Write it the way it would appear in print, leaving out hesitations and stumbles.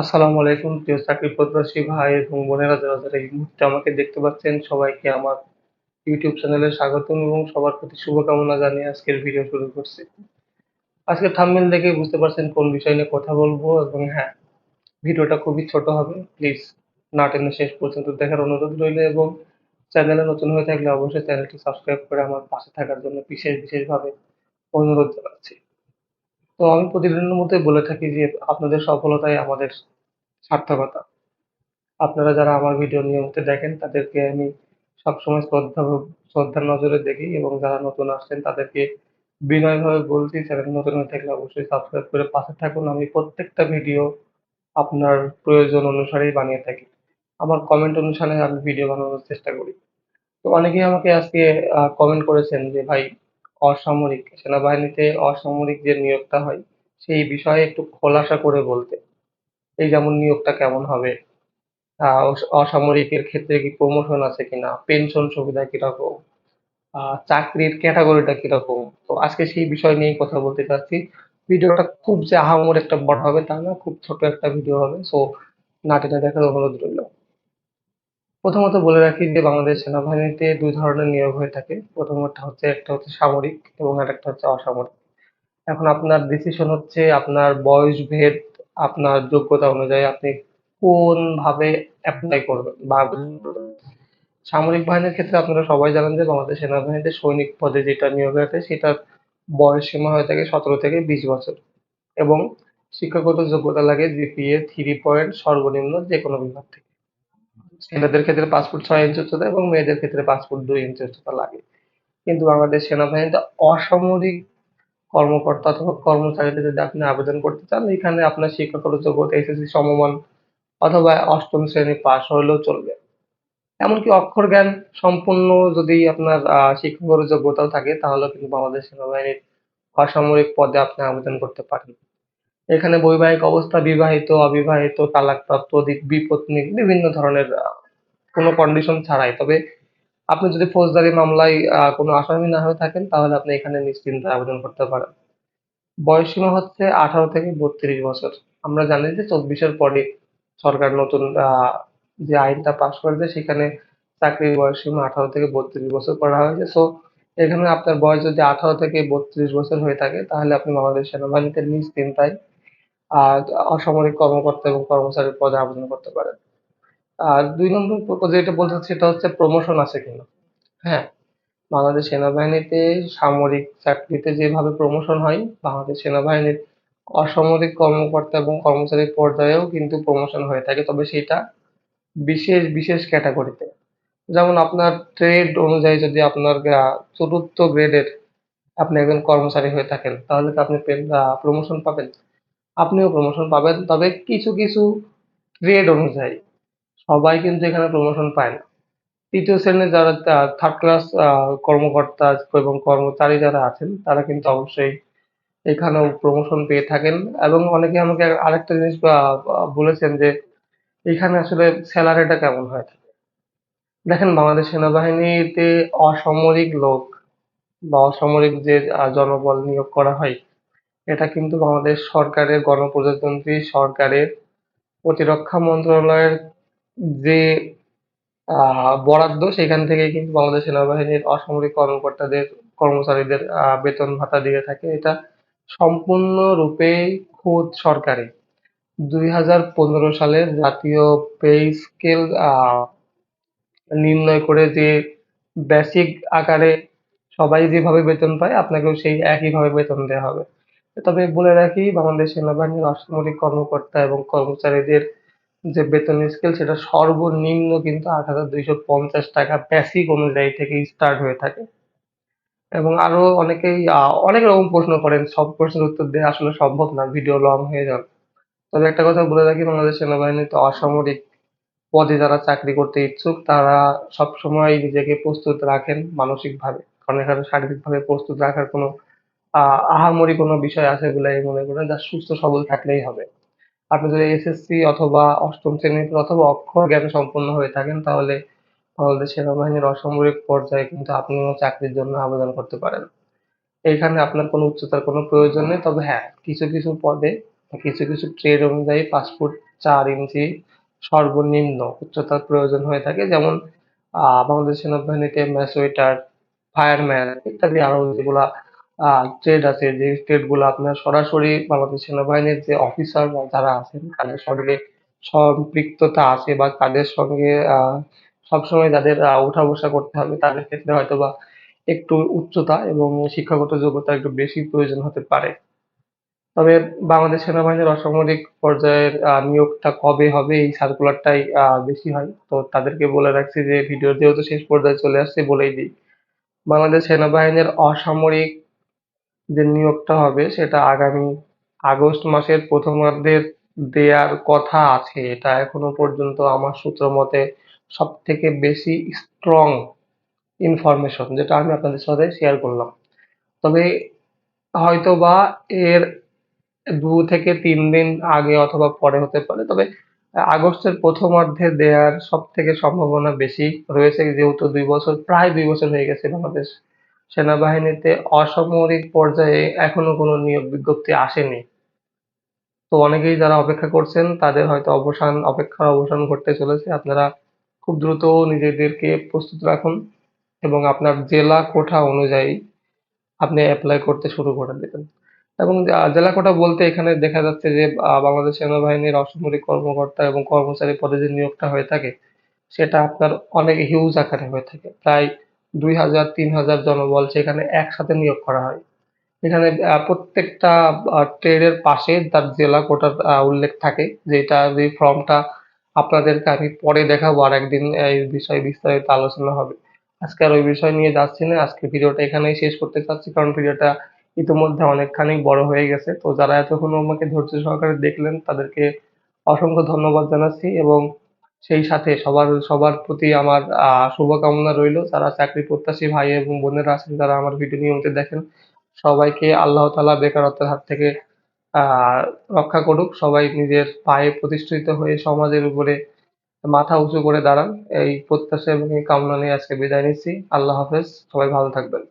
আসসালামু আলাইকুম প্রিয় চাকরি প্রত্যাশী ভাই এবং বোনেরা যারা এই মুহূর্তে আমাকে দেখতে পাচ্ছেন সবাইকে আমার ইউটিউব চ্যানেলে স্বাগতম এবং সবার প্রতি শুভকামনা জানিয়ে আজকের ভিডিও শুরু করছি। আজকে থাম্বনেল দেখেই বুঝতে পারছেন কোন বিষয় নিয়ে কথা বলবো এবং হ্যাঁ, ভিডিওটা খুবই ছোট হবে। প্লিজ না টেনে শেষ পর্যন্ত দেখার অনুরোধ রইলো এবং চ্যানেলে নতুন হয়ে থাকলে অবশ্যই চ্যানেলটি সাবস্ক্রাইব করে আমার পাশে থাকার জন্য বিশেষভাবে অনুরোধ জানাচ্ছি। তো আমি প্রতিদিনের মতোই বলে থাকি যে আপনাদের সফলতাই আমাদের সার্থকতা। আপনারা যারা আমার ভিডিও নিয়মিত দেখেন তাদেরকে আমি সবসময় শ্রদ্ধার নজরে দেখি এবং যারা নতুন আসছেন তাদেরকে বিনয়ভাবে বলছি চ্যানেল নতুন হয়ে থাকলে অবশ্যই সাবস্ক্রাইব করে পাশে থাকুন। আমি প্রত্যেকটা ভিডিও আপনার প্রয়োজন অনুসারেই বানিয়ে থাকি। আমার কমেন্ট অনুসারে আমি ভিডিও বানানোর চেষ্টা করি। তো অনেকেই আমাকে আজকে কমেন্ট করেছেন যে ভাই অসামরিক সেনাবাহিনীতে অসামরিক যে নিয়োগটা হয় সেই বিষয়ে একটু খোলাসা করে বলতে। এই যেমন নিয়োগটা কেমন হবে? অসামরিকের ক্ষেত্রে কি প্রমোশন আছে কিনা, পেনশন সুবিধা কিরকম, চাকরির ক্যাটাগরিটা কিরকম। তো আজকে সেই বিষয় নিয়েই কথা বলতে চাচ্ছি। ভিডিওটা খুব যে আহামরি একটা বড় হবে তা না, খুব ছোট একটা ভিডিও হবে। সো না টেনে দেখার অনুরোধ রইল। প্রথমত বলে রাখি যে বাংলাদেশ সেনাবাহিনীতে দুই ধরনের নিয়োগ হয়ে থাকে। প্রথমটা হচ্ছে একটা হচ্ছে সামরিক এবং আরেকটা হচ্ছে অসামরিক। এখন আপনার ডিসিশন হচ্ছে আপনার বয়স ভেদ, আপনার যোগ্যতা অনুযায়ী আপনি কোন ভাবে অ্যাপ্লাই করবেন বা আবেদন করবেন। সামরিক বাহিনীর ক্ষেত্রে আপনারা সবাই জানেন যে বাংলাদেশ সেনাবাহিনীতে সৈনিক পদে যেটা নিয়োগ হয়ে থাকে সেটার বয়স সীমা হয়ে থাকে ১৭ থেকে ২০ বছর এবং শিক্ষাগত যোগ্যতা লাগে জিপিএ 3 পয়েন্ট সর্বনিম্ন যেকোনো বিভাগ থেকে। ছেলেদের ক্ষেত্রে ৫ ফুট ৬ ইঞ্চি উচ্চতা এবং মেয়েদের ক্ষেত্রে ৫ ফুট ২ ইঞ্চি উচ্চতা লাগে। কিন্তু বাংলাদেশ সেনাবাহিনীতে অসামরিক কর্মকর্তা অথবা কর্মচারীতে যদি আপনি আবেদন করতে চান, এখানে আপনার শিক্ষাগত যোগ্যতা এসএসসি সমমান অথবা ৮ম শ্রেণী পাস হইলেও চলবে। এমনকি অক্ষর জ্ঞান সম্পূর্ণ যদি আপনার শিক্ষাগত যোগ্যতাও থাকে তাহলেও কিন্তু বাংলাদেশ সেনাবাহিনীর অসামরিক পদে আপনি আবেদন করতে পারেন। এখানে বৈবাহিক অবস্থা বিবাহিত, অবিবাহিত, তালাকপ্রাপ্ত, বিপত্নী বিভিন্ন ধরনের কোনো কন্ডিশন ছাড়াই। তবে আপনি যদি ফৌজদারি মামলায় কোনো আসামি না হয়ে থাকেন তাহলে আপনি এখানে নিশ্চিন্তে আবেদন করতে পারেন। বয়সসীমা হচ্ছে ১৮ থেকে ৩২ বছর। আমরা জানি যে ২৪ এর পরে সরকার নতুন যে আইনটা পাস করেছে সেখানে চাকরির বয়সসীমা ১৮ থেকে ৩২ বছর করা হয়েছে। সো এখানে আপনার বয়স যদি ১৮ থেকে ৩২ বছর হয়ে থাকে তাহলে আপনি বাংলাদেশ সেনাবাহিনীতে নিশ্চিন্তায় আ অসামরিক কর্মকর্তা এবং কর্মচারীর পদে আবেদন করতে পারেন। আর ২ নম্বর যেটা বলতে চাচ্ছি সেটা হচ্ছে প্রমোশন আছে কিনা? হ্যাঁ, বাংলাদেশ সেনাবাহিনীতে সামরিক চাকরিতে যেভাবে প্রমোশন হয়, বাংলাদেশ সেনাবাহিনীর অসামরিক কর্মকর্তা এবং কর্মচারী পর্যায়েও কিন্তু প্রমোশন হয়ে থাকে। তবে সেটা বিশেষ ক্যাটেগরিতে। যেমন আপনার ট্রেড অনুযায়ী যদি আপনার ৪র্থ গ্রেডের আপনি একজন কর্মচারী হয়ে থাকেন, তাহলে তো আপনি প্রমোশন পাবেন। আপনিও প্রমোশন পাবেন। তবে কিছু ট্রেড অনুযায়ী সবাই কিন্তু এখানে প্রমোশন পায় না। ৩য় শ্রেণীর যারা 3rd ক্লাস কর্মকর্তা এবং কর্মচারী যারা আছেন তারা কিন্তু অবশ্যই এখানেও প্রমোশন পেয়ে থাকেন এবং অনেকে আমাকে আরেকটা জিনিস বলেছেন যে এখানে আসলে সেলারিটা কেমন হয়ে থাকে? দেখেন বাংলাদেশ সেনাবাহিনীতে অসামরিক লোক বা অসামরিক যে জনবল নিয়োগ করা হয়, এটা কিন্তু বাংলাদেশ সরকারের গণপ্রজাতন্ত্রী সরকারের প্রতিরক্ষা মন্ত্রণালয়ের যে বরাদ্দ সেখান থেকে কিন্তু বাংলাদেশ সেনাবাহিনীর অসামরিক কর্মচারীদের বেতন ভাতা দিয়ে থাকে। এটা সম্পূর্ণরূপেই খোদ সরকারি। ২০১৫ সালের জাতীয় পে স্কেল নির্ণয় করে যে বেসিক আকারে সবাই যেভাবে বেতন পায় আপনাকেও সেই একইভাবে বেতন দেয়া হবে। তবে বলে রাখি বাংলাদেশ সেনাবাহিনীর অসামরিক কর্মকর্তা এবং কর্মচারীদের যে বেতন স্কেল সেটা সর্বনিম্ন কিন্তু ৳৮,২৫০ বেসিক অনুযায়ী থেকেই স্টার্ট হয়ে থাকে। এবং আরো অনেকেই অনেক রকম প্রশ্ন করেন। সব প্রশ্নের উত্তর দেয়া আসলে সম্ভব না। ভিডিও লং হয়ে যাবে। তবে একটা কথা বলে রাখি বাংলাদেশ সেনাবাহিনীতে অসামরিক পদে যারা চাকরি করতে ইচ্ছুক তারা সবসময় নিজেকে প্রস্তুত রাখেন মানসিকভাবে। কারণ এখানে শারীরিকভাবে প্রস্তুত রাখার কোনো আহামরি কোনো বিষয় আছে বলে আমি মনে করি না। জাস্ট সুস্থ সবল থাকলেই হবে। আপনি যদি এসএসসি অথবা ৮ম শ্রেণীতে অথবা অক্ষর জ্ঞান সম্পন্ন হয়ে থাকেন তাহলে বাংলাদেশ সেনাবাহিনীর অসামরিক পর্যায়ে কিন্তু আপনিও চাকরির জন্য আবেদন করতে পারেন। এইখানে আপনার কোনো উচ্চতার কোনো প্রয়োজন নেই। তবে হ্যাঁ, কিছু পদে বা কিছু ট্রেড অনুযায়ী ৫ ফুট 4 ইঞ্চি সর্বনিম্ন উচ্চতার প্রয়োজন হয়ে থাকে। যেমন বাংলাদেশ সেনাবাহিনীতে ম্যাসওয়েটার, ফায়ারম্যান ইত্যাদি আরো যেগুলা ট্রেড আছে, যে ট্রেডগুলো আপনার সরাসরি বাংলাদেশ সেনাবাহিনীর যে অফিসার যারা আছেন তাদের সঙ্গে সম্পৃক্ততা আছে বা তাদের সঙ্গে সবসময় যাদের উঠা বসা করতে হবে তাদের ক্ষেত্রে হয়তোবা একটু উচ্চতা এবং শিক্ষাগত যোগ্যতা একটু বেশি প্রয়োজন হতে পারে। তবে বাংলাদেশ সেনাবাহিনীর অসামরিক পর্যায়ের নিয়োগটা কবে হবে এই সার্কুলারটাই বেশি হয়। তো তাদেরকে বলে রাখছি যে ভিডিও যেহেতু শেষ পর্যায়ে চলে আসছে বলেই দিই। বাংলাদেশ সেনাবাহিনীর অসামরিক যে নিয়োগটা হবে সেটা আগামী আগস্ট মাসের প্রথমার্ধের দেয়ার কথা আছে। এটা এখনো পর্যন্ত আমার সূত্র মতে সবথেকে বেশি স্ট্রং ইনফরমেশন যেটা আমি আপনাদের সাথে শেয়ার করলাম। তবে হয়তোবা এর ২ থেকে ৩ দিন আগে অথবা পরে হতে পারে। তবে আগস্টের প্রথমার্ধে দেয়ার সবথেকে সম্ভাবনা বেশি রয়েছে যেহেতু ২ বছর প্রায় ২ বছর হয়ে গেছে বাংলাদেশ সেনাবাহিনীতে অসামরিক পর্যায়ে এখনো কোনো নিয়োগ বিজ্ঞপ্তি আসেনি। তো অনেকেই যারা অপেক্ষা করছেন তাদের হয়তো অপেক্ষার অবসান ঘটতে চলেছে। আপনারা খুব দ্রুত নিজেদেরকে প্রস্তুত রাখুন এবং আপনার জেলা কোঠা অনুযায়ী আপনি এপ্লাই করতে শুরু করে দিবেন। এবং জেলা কোটা বলতে এখানে দেখা যাচ্ছে যে বাংলাদেশ সেনাবাহিনীর অসামরিক কর্মকর্তা এবং কর্মচারী পদে যে নিয়োগটা হয়ে থাকে সেটা আপনার অনেক হিউজ আকারে হয়ে থাকে। প্রায় ২,০০০-৩,০০০ জনবল সেখানে একসাথে নিয়োগ করা হয়। এখানে প্রত্যেকটা ট্রেডের পাশে তার জেলা কোটার উল্লেখ থাকে যেটা যে ফর্মটা আপনাদেরকে আমি পরে দেখাবো আরেকদিন এই বিষয়ে বিস্তারিত আলোচনা হবে। আজকে আর ওই বিষয় নিয়ে যাচ্ছি না। আজকে ভিডিওটা এখানেই শেষ করতে চাচ্ছি কারণ ভিডিওটা ইতিমধ্যে অনেকখানি বড় হয়ে গেছে। তো যারা এতক্ষণ আমাকে ধৈর্য সহকারে দেখলেন তাদেরকে অসংখ্য ধন্যবাদ জানাচ্ছি এবং সেই সাথে সবার প্রতি আমার শুভকামনা রইলো। যারা চাকরি প্রত্যাশী ভাই এবং বোনেরা আছেন যারা আমার ভিডিও নিয়মিত দেখেন সবাইকে আল্লাহ তাআলা বেকারত্বের হাত থেকে রক্ষা করুক। সবাই নিজের পায়ে প্রতিষ্ঠিত হয়ে সমাজের উপরে মাথা উঁচু করে দাঁড়ান। এই প্রত্যাশা এবং এই কামনা নিয়ে আজকে বিদায় নিচ্ছি। আল্লাহ হাফেজ। সবাই ভালো থাকবেন।